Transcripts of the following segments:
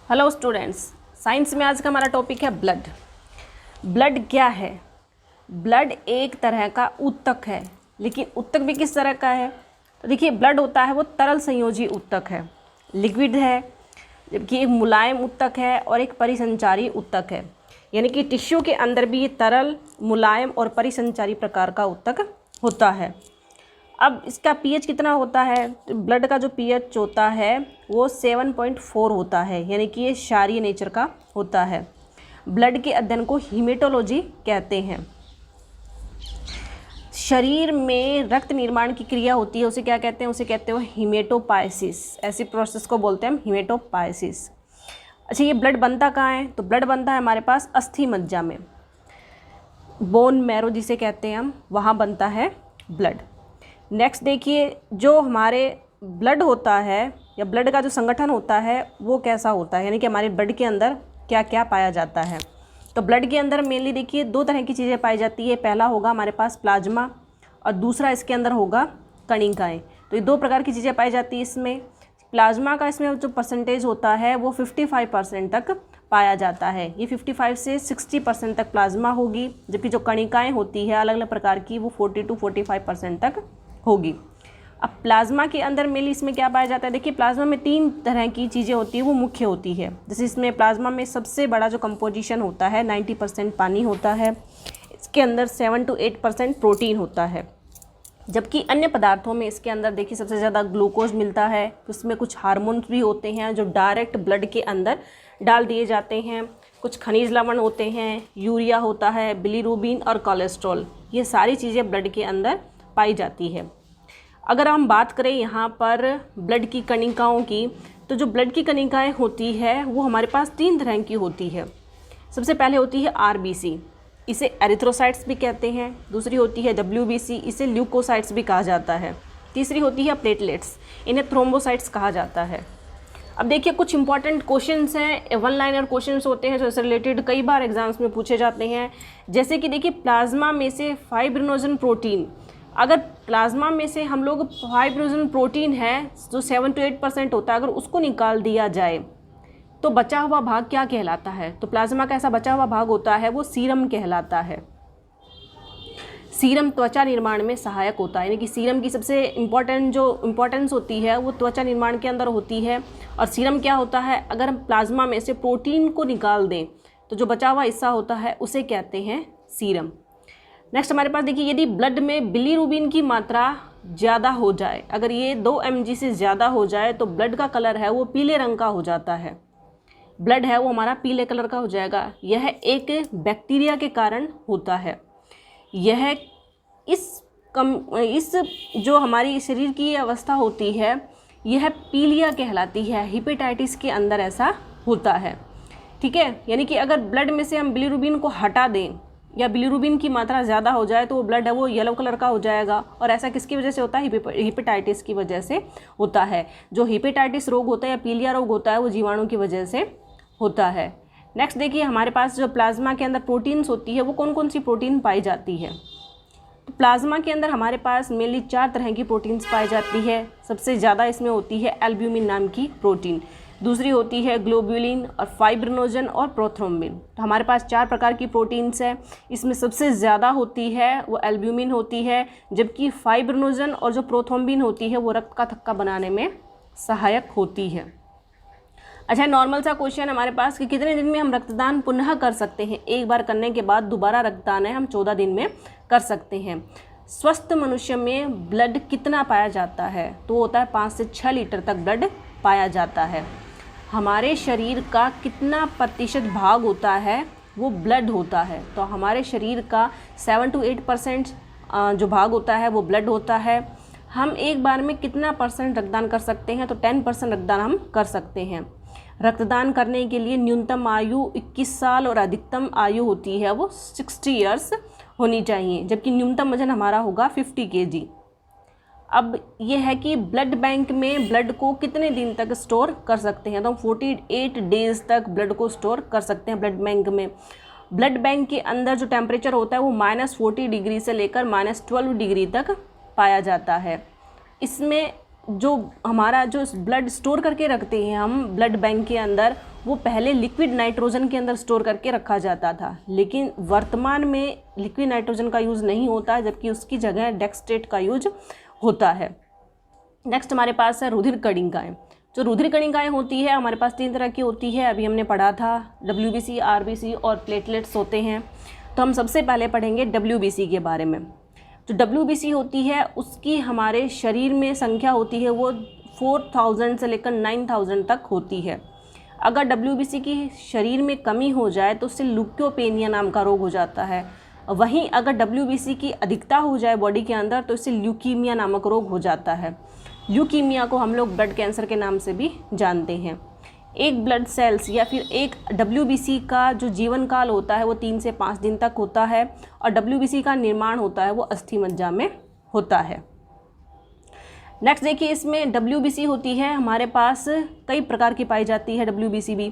Hello students, science में आज का हमारा टॉपिक है ब्लड। ब्लड क्या है? ब्लड एक तरह का ऊतक है, लेकिन ऊतक भी किस तरह का है? तो देखिए, ब्लड होता है वो तरल संयोजी ऊतक है, लिक्विड है, जबकि एक मुलायम ऊतक है और एक परिसंचारी ऊतक है। यानी कि टिश्यू के अंदर भी ये तरल, मुलायम और परिसंचारी प्रकार का ऊतक होता है। अब इसका पीएच कितना होता है? ब्लड का जो पीएच होता है वो 7.4 होता है, यानी कि ये क्षारीय नेचर का होता है। ब्लड के अध्ययन को हीमेटोलॉजी कहते हैं। शरीर में रक्त निर्माण की क्रिया होती है, उसे क्या कहते हैं? उसे कहते हैं हीमेटोपाइसिस। ऐसी प्रोसेस को बोलते हैं हम हीमेटोपाइसिस। अच्छा, ये ब्लड बनता कहाँ है? तो ब्लड बनता है हमारे पास अस्थि मज्जा में, बोन मैरो जिसे कहते हैं हम, वहाँ बनता है ब्लड। नेक्स्ट देखिए, जो हमारे ब्लड होता है या ब्लड का जो संगठन होता है वो कैसा होता है, यानी कि हमारे ब्लड के अंदर क्या क्या पाया जाता है। तो ब्लड के अंदर मेनली देखिए दो तरह की चीज़ें पाई जाती है। पहला होगा हमारे पास प्लाज्मा और दूसरा इसके अंदर होगा कणिकाएँ। तो ये दो प्रकार की चीज़ें पाई जाती है इसमें। प्लाज्मा का इसमें जो परसेंटेज होता है वो 55% तक पाया जाता है। ये 55 से 60% तक प्लाज्मा होगी, जबकि जो कणिकाएँ होती है अलग अलग प्रकार की वो 40 to 45% तक होगी। अब प्लाज्मा के अंदर मेनली इसमें क्या पाया जाता है? देखिए, प्लाज्मा में तीन तरह की चीज़ें होती है, वो मुख्य होती है। जैसे इसमें प्लाज्मा में सबसे बड़ा जो कंपोजिशन होता है 90% पानी होता है। इसके अंदर 7 to 8% प्रोटीन होता है, जबकि अन्य पदार्थों में इसके अंदर देखिए सबसे ज़्यादा ग्लूकोज मिलता है। तो इसमें कुछ हार्मोन्स भी होते हैं जो डायरेक्ट ब्लड के अंदर डाल दिए जाते हैं। कुछ खनिज लवण होते हैं, यूरिया होता है, बिलीरुबिन और कोलेस्ट्रॉल। ये सारी चीज़ें ब्लड के अंदर पाई जाती है। अगर हम बात करें यहाँ पर ब्लड की कणिकाओं की, तो जो ब्लड की कणिकाएँ होती है वो हमारे पास तीन तरह की होती है। सबसे पहले होती है आरबीसी, इसे एरिथ्रोसाइट्स भी कहते हैं। दूसरी होती है डब्ल्यूबीसी, इसे ल्यूकोसाइट्स भी कहा जाता है। तीसरी होती है प्लेटलेट्स, इन्हें थ्रोम्बोसाइट्स कहा जाता है। अब देखिए, कुछ इंपॉर्टेंट क्वेश्चंस हैं, वन लाइनर क्वेश्चंस होते हैं जो इससे रिलेटेड कई बार एग्जाम्स में पूछे जाते हैं। जैसे कि देखिए, प्लाज्मा में से फाइब्रिनोजन प्रोटीन, अगर प्लाज्मा में से हम लोग फाइब्रिनोजन प्रोटीन है जो 7 to 8% होता है, अगर उसको निकाल दिया जाए तो बचा हुआ भाग क्या कहलाता है? तो प्लाज्मा का ऐसा बचा हुआ भाग होता है वो सीरम कहलाता है। सीरम त्वचा निर्माण में सहायक होता है, यानी कि सीरम की सबसे इम्पोर्टेंस होती है वो त्वचा निर्माण के अंदर होती है। और सीरम क्या होता है? अगर हम प्लाज्मा में से प्रोटीन को निकाल दें तो जो बचा हुआ हिस्सा होता है उसे कहते हैं सीरम। नेक्स्ट हमारे पास देखिए, यदि ब्लड में बिलीरुबिन की मात्रा ज़्यादा हो जाए, अगर ये 2 mg से ज़्यादा हो जाए तो ब्लड का कलर है वो पीले रंग का हो जाता है। ब्लड है वो हमारा पीले कलर का हो जाएगा। यह एक बैक्टीरिया के कारण होता है। यह इस जो हमारी शरीर की अवस्था होती है यह पीलिया कहलाती है। हेपेटाइटिस के अंदर ऐसा होता है, ठीक है। यानी कि अगर ब्लड में से हम बिलीरुबिन को हटा दें या बिलीरुबिन की मात्रा ज़्यादा हो जाए तो वो ब्लड है वो येलो कलर का हो जाएगा। और ऐसा किसकी वजह से होता है? हेपेटाइटिस की वजह से होता है। जो हेपेटाइटिस रोग होता है या पीलिया रोग होता है वो जीवाणु की वजह से होता है। नेक्स्ट देखिए, हमारे पास जो प्लाज्मा के अंदर प्रोटीन्स होती है वो कौन कौन सी प्रोटीन पाई जाती है? तो प्लाज्मा के अंदर हमारे पास मेनली 4 तरह की प्रोटीन्स पाई जाती है। सबसे ज़्यादा इसमें होती है एल्ब्यूमिन नाम की प्रोटीन, दूसरी होती है ग्लोब्यूलिन और फाइब्रिनोजन और प्रोथ्रोम्बिन। तो हमारे पास 4 प्रकार की प्रोटीन्स हैं। इसमें सबसे ज़्यादा होती है वो एल्ब्यूमिन होती है, जबकि फाइब्रिनोजन और जो प्रोथ्रोम्बिन होती है वो रक्त का थक्का बनाने में सहायक होती है। अच्छा, नॉर्मल सा क्वेश्चन हमारे पास कि कितने दिन में हम रक्तदान पुनः कर सकते हैं? एक बार करने के बाद दोबारा रक्तदान है हम 14 दिन में कर सकते हैं। स्वस्थ मनुष्य में ब्लड कितना पाया जाता है? तो होता है 5 से 6 लीटर तक ब्लड पाया जाता है। हमारे शरीर का कितना प्रतिशत भाग होता है? वो ब्लड होता है। तो हमारे शरीर का 7 to 8% जो भाग होता है वो ब्लड होता है। हम एक बार में कितना % रक्तदान कर सकते हैं? तो 10% रक्तदान हम कर सकते हैं। रक्तदान करने के लिए न्यूनतम आयु 21 साल और अधिकतम आयु होती है वो 60 ईयर्स होनी चाहिए, जबकि न्यूनतम वजन हमारा होगा 50 kg। अब ये है कि ब्लड बैंक में ब्लड को कितने दिन तक स्टोर कर सकते हैं? तो हम 48 डेज़ तक ब्लड को स्टोर कर सकते हैं ब्लड बैंक में। ब्लड बैंक के अंदर जो टेम्परेचर होता है वो -40 डिग्री से लेकर -12 डिग्री तक पाया जाता है। इसमें जो हमारा जो ब्लड स्टोर करके रखते हैं हम ब्लड बैंक के अंदर, वो पहले लिक्विड नाइट्रोजन के अंदर स्टोर करके रखा जाता था, लेकिन वर्तमान में लिक्विड नाइट्रोजन का यूज़ नहीं होता है, जबकि उसकी जगह डेक्सट्रेट का यूज होता है। नेक्स्ट हमारे पास है रुधिर कणिकाएँ। जो रुधिर कणिकाएँ होती है हमारे पास 3 तरह की होती है, अभी हमने पढ़ा था, WBC, RBC और प्लेटलेट्स होते हैं। तो हम सबसे पहले पढ़ेंगे WBC के बारे में। जो WBC होती है उसकी हमारे शरीर में संख्या होती है वो 4000 से लेकर 9000 तक होती है। अगर WBC की शरीर में कमी हो जाए तो उससे ल्यूकोपेनिया नाम का रोग हो जाता है। वहीं अगर WBC की अधिकता हो जाए बॉडी के अंदर तो इससे ल्यूकीमिया नामक रोग हो जाता है। ल्यूकीमिया को हम लोग ब्लड कैंसर के नाम से भी जानते हैं। एक ब्लड सेल्स या फिर एक WBC का जो जीवन काल होता है वो 3 से 5 दिन तक होता है, और WBC का निर्माण होता है वो अस्थि मज्जा में होता है। नेक्स्ट देखिए, इसमें WBC होती है हमारे पास कई प्रकार की पाई जाती है WBC भी।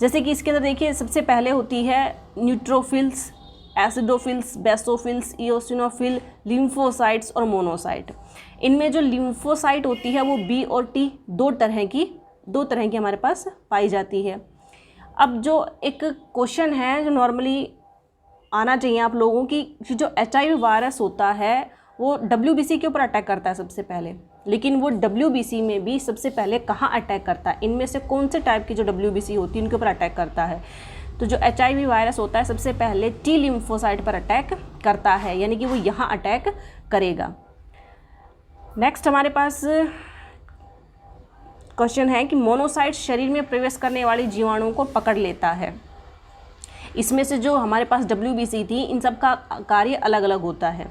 जैसे कि इसके अंदर देखिए सबसे पहले होती है neutrophils, acidophils, basophils, eosinophil, lymphocytes और मोनोसाइट। इनमें जो लिम्फोसाइट होती है वो B और T दो तरह की हमारे पास पाई जाती है। अब जो एक क्वेश्चन है जो नॉर्मली आना चाहिए आप लोगों की, जो HIV वायरस होता है वो WBC के ऊपर अटैक करता है सबसे पहले, लेकिन वो WBC में भी सबसे पहले कहाँ अटैक करता है, इनमें से कौन से टाइप की जो WBC होती है उनके ऊपर अटैक करता है। तो जो HIV वायरस होता है सबसे पहले T लिम्फोसाइट पर अटैक करता है, यानी कि वो यहाँ अटैक करेगा। नेक्स्ट हमारे पास क्वेश्चन है कि मोनोसाइट शरीर में प्रवेश करने वाली जीवाणुओं को पकड़ लेता है। इसमें से जो हमारे पास WBC थी इन सब का कार्य अलग अलग होता है।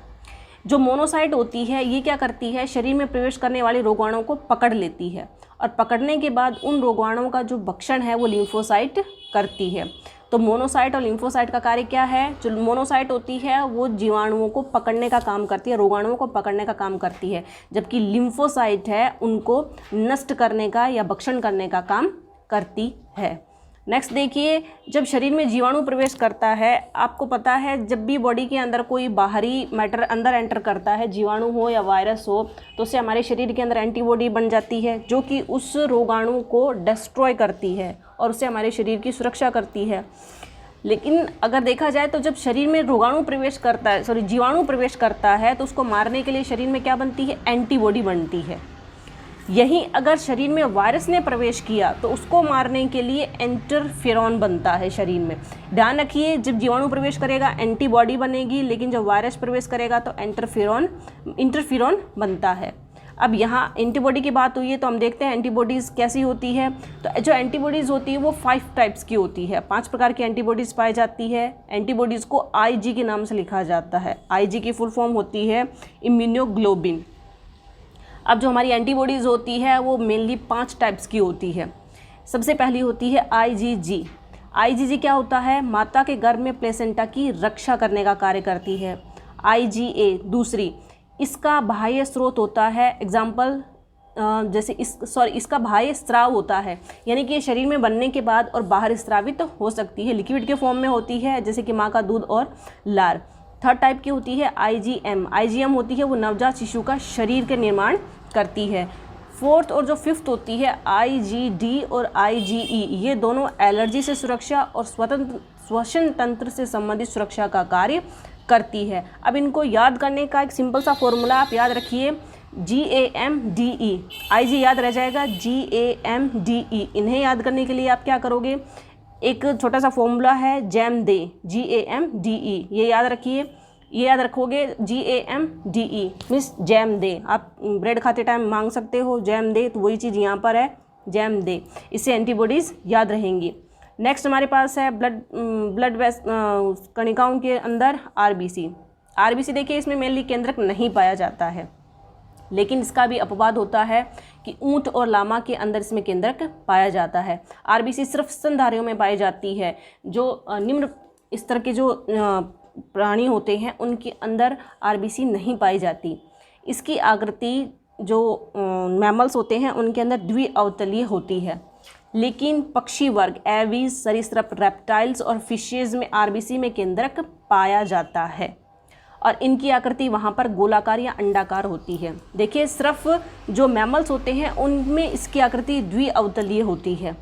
जो मोनोसाइट होती है ये क्या करती है, शरीर में प्रवेश करने वाले रोगाणुओं को पकड़ लेती है, और पकड़ने के बाद उन रोगाणुओं का जो भक्षण है वो लिम्फोसाइट करती है। तो मोनोसाइट और लिम्फोसाइट का कार्य क्या है, जो मोनोसाइट होती है वो जीवाणुओं को पकड़ने का काम करती है, रोगाणुओं को पकड़ने का काम करती है, जबकि लिम्फोसाइट है उनको नष्ट करने का या भक्षण करने का काम करती है। नेक्स्ट देखिए, जब शरीर में जीवाणु प्रवेश करता है, आपको पता है जब भी बॉडी के अंदर कोई बाहरी मैटर अंदर एंटर करता है, जीवाणु हो या वायरस हो, तो उससे हमारे शरीर के अंदर एंटीबॉडी बन जाती है जो कि उस रोगाणु को डिस्ट्रॉय करती है और उससे हमारे शरीर की सुरक्षा करती है। लेकिन अगर देखा जाए तो जब शरीर में जीवाणु प्रवेश करता है तो उसको मारने के लिए शरीर में क्या बनती है, एंटीबॉडी बनती है। यहीं अगर शरीर में वायरस ने प्रवेश किया तो उसको मारने के लिए इंटरफेरॉन बनता है शरीर में। ध्यान रखिए, जब जीवाणु प्रवेश करेगा एंटीबॉडी बनेगी, लेकिन जब वायरस प्रवेश करेगा तो इंटरफेरॉन बनता है। अब यहाँ एंटीबॉडी की बात हुई है तो हम देखते हैं एंटीबॉडीज़ कैसी होती है। तो जो एंटीबॉडीज़ होती है वो 5 टाइप्स की होती है, 5 प्रकार की एंटीबॉडीज़ पाई जाती है। एंटीबॉडीज़ को IG के नाम से लिखा जाता है। IG की फुल फॉर्म होती है इम्यूनोग्लोबिन। अब जो हमारी एंटीबॉडीज़ होती है वो मेनली 5 टाइप्स की होती है। सबसे पहली होती है IgG। IgG क्या होता है, माता के गर्भ में प्लेसेंटा की रक्षा करने का कार्य करती है। IgA दूसरी, इसका बाह्य स्रोत होता है, एग्जाम्पल जैसे इसका बाह्य स्राव होता है, यानी कि ये शरीर में बनने के बाद और बाहर स्रावित हो सकती है, लिक्विड के फॉर्म में होती है जैसे कि माँ का दूध और लार। थर्ड टाइप की होती है IgM होती है वो नवजात शिशु का शरीर के निर्माण करती है। फोर्थ और जो फिफ्थ होती है IgD और IgE, ये दोनों एलर्जी से सुरक्षा और श्वसन तंत्र से संबंधित सुरक्षा का कार्य करती है। अब इनको याद करने का एक सिंपल सा फॉर्मूला आप याद रखिए, GAMDE। IG याद रह जाएगा, GAMDE। इन्हें याद करने के लिए आप क्या करोगे, एक छोटा सा फॉर्मूला है JAMDE, GAMDE, ये याद रखिए। ये याद रखोगे GAMDE मीन्स JAMDE। आप ब्रेड खाते टाइम मांग सकते हो JAMDE, तो वही चीज़ यहाँ पर है JAMDE। इससे एंटीबॉडीज़ याद रहेंगी। नेक्स्ट हमारे पास है ब्लड कणिकाओं के अंदर RBC देखिए, इसमें मेनली केंद्रक नहीं पाया जाता है, लेकिन इसका भी अपवाद होता है कि ऊंट और लामा के अंदर इसमें केंद्रक पाया जाता है। RBC सिर्फ स्तनधारियों में पाई जाती है। जो निम्न स्तर के जो प्राणी होते हैं उनके अंदर RBC नहीं पाई जाती। इसकी आकृति जो मैमल्स होते हैं उनके अंदर द्विअवतलीय होती है, लेकिन पक्षी वर्ग एवीज, सरीसृप, रेप्टाइल्स और फिशेज में RBC में केंद्रक पाया जाता है और इनकी आकृति वहाँ पर गोलाकार या अंडाकार होती है। देखिए, सिर्फ जो मैमल्स होते हैं उनमें इसकी आकृति द्विअवतलीय होती है,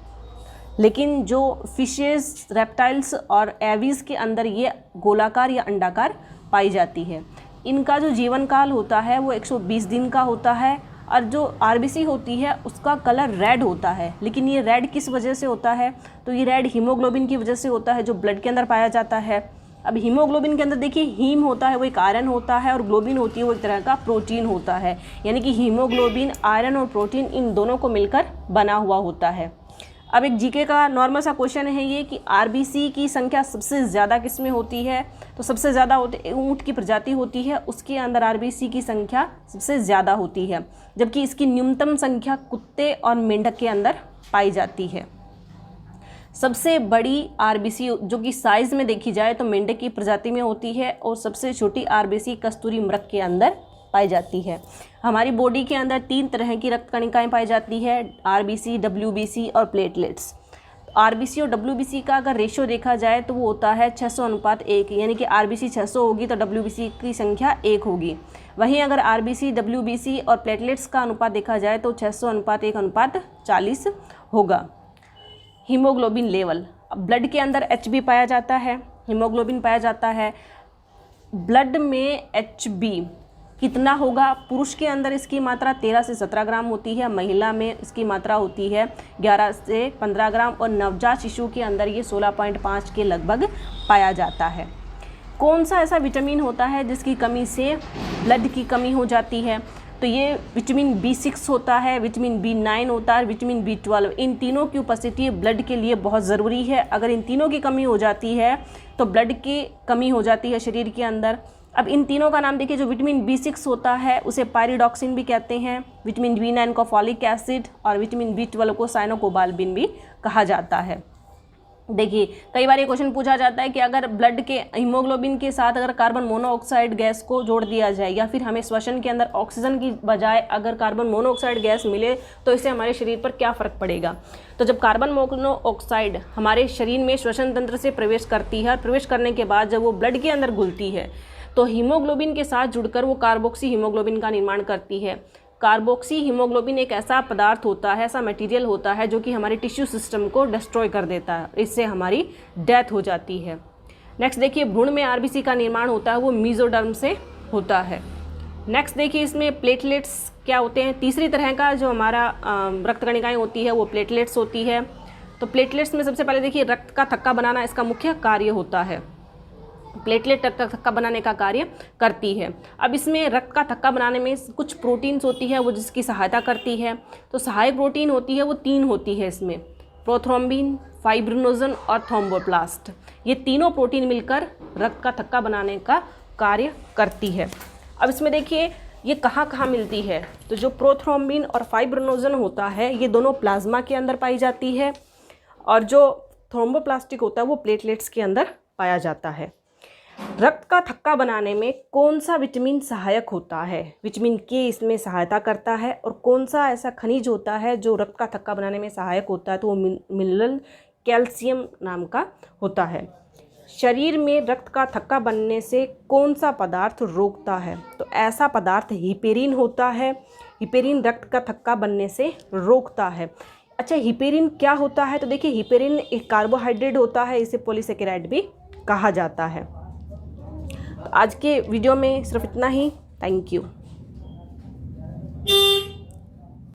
लेकिन जो फिशेस, रेप्टाइल्स और एवीज के अंदर ये गोलाकार या अंडाकार पाई जाती है। इनका जो जीवन काल होता है वो 120 दिन का होता है और जो आरबीसी होती है उसका कलर रेड होता है। लेकिन ये रेड किस वजह से होता है? तो ये रेड हीमोग्लोबिन की वजह से होता है जो ब्लड के अंदर पाया जाता है। अब हीमोग्लोबिन के अंदर देखिए हीम होता है वो एक आयरन होता है और ग्लोबिन होती है वो एक तरह का प्रोटीन होता है, यानी कि हीमोग्लोबिन आयरन और प्रोटीन इन दोनों को मिलकर बना हुआ होता है। अब एक जीके का नॉर्मल सा क्वेश्चन है ये कि आरबीसी की संख्या सबसे ज़्यादा किस में होती है? तो सबसे ज़्यादा ऊँट की प्रजाति होती है उसके अंदर आरबीसी की संख्या सबसे ज़्यादा होती है, जबकि इसकी न्यूनतम संख्या कुत्ते और मेंढक के अंदर पाई जाती है। सबसे बड़ी आरबीसी जो कि साइज़ में देखी जाए तो मेंढक की प्रजाति में होती है और सबसे छोटी आरबीसी कस्तूरी मृग के अंदर पाई जाती है। हमारी बॉडी के अंदर 3 तरह की रक्त कणिकाएं पाई जाती है, आरबीसी, डब्ल्यूबीसी और प्लेटलेट्स। आरबीसी और डब्ल्यूबीसी का अगर रेशियो देखा जाए तो वो होता है 600:1, यानी कि आरबीसी 600 होगी तो डब्ल्यूबीसी की संख्या 1 होगी। वहीं अगर आरबीसी, डब्ल्यूबीसी और प्लेटलेट्स का अनुपात देखा जाए तो 600:1:40 होगा। हीमोग्लोबिन लेवल, ब्लड के अंदर एचबी पाया जाता है, हीमोग्लोबिन पाया जाता है। ब्लड में एचबी कितना होगा? पुरुष के अंदर इसकी मात्रा 13 से 17 ग्राम होती है, महिला में इसकी मात्रा होती है 11 से 15 ग्राम और नवजात शिशु के अंदर ये 16.5 के लगभग पाया जाता है। कौन सा ऐसा विटामिन होता है जिसकी कमी से ब्लड की कमी हो जाती है? तो ये विटामिन B6 होता है, विटामिन B9 होता है, विटामिन B12। इन तीनों की उपस्थिति ब्लड के लिए बहुत ज़रूरी है। अगर इन तीनों की कमी हो जाती है तो ब्लड की कमी हो जाती है शरीर के अंदर। अब इन तीनों का नाम देखिए, जो विटामिन B6 होता है उसे पायरिडॉक्सिन भी कहते हैं, विटामिन B9 को फॉलिक एसिड और विटामिन B12 को साइनोकोबाल्बिन भी कहा जाता है। देखिए कई बार ये क्वेश्चन पूछा जाता है कि अगर ब्लड के हीमोग्लोबिन के साथ अगर कार्बन मोनोऑक्साइड गैस को जोड़ दिया जाए या फिर हमें श्वसन के अंदर ऑक्सीजन की बजाय अगर कार्बन मोनोऑक्साइड गैस मिले तो इससे हमारे शरीर पर क्या फ़र्क पड़ेगा? तो जब कार्बन मोनोऑक्साइड हमारे शरीर में श्वसन तंत्र से प्रवेश करती है और प्रवेश करने के बाद जब वो ब्लड के अंदर घुलती है तो हीमोग्लोबिन के साथ जुड़कर वो कार्बोक्सी हीमोग्लोबिन का निर्माण करती है। कार्बोक्सी हीमोग्लोबिन एक ऐसा पदार्थ होता है, ऐसा मटेरियल होता है जो कि हमारे टिश्यू सिस्टम को डिस्ट्रॉय कर देता है, इससे हमारी डेथ हो जाती है। नेक्स्ट देखिए, भ्रूण में आरबीसी का निर्माण होता है वो मीजोडर्म से होता है। नेक्स्ट देखिए, इसमें प्लेटलेट्स क्या होते हैं? तीसरी तरह का जो हमारा रक्त कणिकाएँ होती है वो प्लेटलेट्स होती है। तो प्लेटलेट्स में सबसे पहले देखिए रक्त का थक्का बनाना इसका मुख्य कार्य होता है। प्लेटलेट रक्त का थक्का बनाने का कार्य करती है। अब इसमें रक्त का थक्का बनाने में कुछ प्रोटीन्स होती है वो जिसकी सहायता करती है। तो सहायक प्रोटीन होती है वो 3 होती है इसमें, प्रोथ्रोम्बिन, फाइब्रिनोजन और थ्रोम्बोप्लास्ट। ये तीनों प्रोटीन मिलकर रक्त का थक्का बनाने का कार्य करती है। अब इसमें देखिए ये कहाँ कहाँ मिलती है? तो जो प्रोथ्रोम्बिन और फाइब्रिनोजन होता है ये दोनों प्लाज्मा के अंदर पाई जाती है और जो थ्रोम्बोप्लास्टिक होता है वो प्लेटलेट्स के अंदर पाया जाता है। रक्त का थक्का बनाने में कौन सा विटामिन सहायक होता है? विटामिन के इसमें सहायता करता है। और कौन सा ऐसा खनिज होता है जो रक्त का थक्का बनाने में सहायक होता है? तो वो मिनरल कैल्शियम नाम का होता है। शरीर में रक्त का थक्का बनने से कौन सा पदार्थ रोकता है? तो ऐसा पदार्थ हिपेरिन होता है। हिपेरिन रक्त का थक्का बनने से रोकता है। अच्छा, हिपेरिन क्या होता है? तो देखिए हिपेरिन एक कार्बोहाइड्रेट होता है, इसे पॉलीसेकेराइड भी कहा जाता है। तो आज के वीडियो में सिर्फ इतना ही। Thank you.